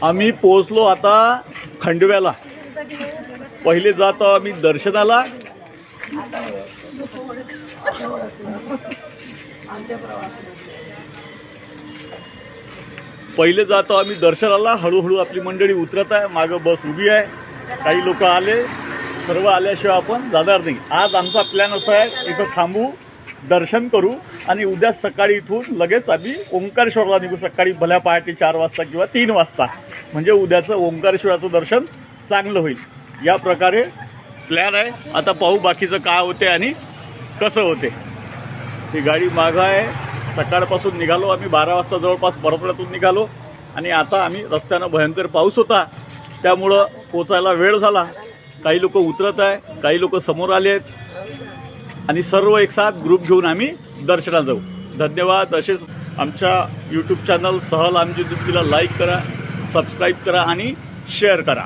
आम्ही पोहोचलो आता खंडव्याला। पहिले जातो आम्ही दर्शनाला, हळूहळू आपली मंडळी उतरत आहे, मागं बस उभी आहे, काही लोक आले, सर्व आल्याशिवाय आपण जाणार नाही। आज आमचा प्लॅन असा आहे, इथं थांबू, दर्शन करू आणि उद्या सकाळी इथून लगेच आम्ही ओंकारेश्वरला निघू, सकाळी भल्या पहाटे 4 वाजता किंवा 3 वाजता, म्हणजे उद्याचं ओंकारेश्वराचं दर्शन चांगलं होईल। या प्रकारे प्लॅन आहे। आता पाहू बाकीचं काय होते आणि कसं होते। ही गाडी मागं आहे, सकाळपासून निघालो आम्ही 12 वाजता जवळपास परतल्यातून निघालो आणि आता आम्ही रस्त्यानं भयंकर पाऊस होता, त्यामुळं पोचायला वेळ झाला। काही लोक उतरत आहे, काही लोक समोर आले आहेत आणि सर्व एक साथ ग्रुप घेऊन आम्ही दर्शनाला जाऊ। धन्यवाद। असेच आमच्या यूट्यूब चॅनल सहल आमची दुसरीला लाईक करा, सबस्क्राईब करा आणि शेअर करा।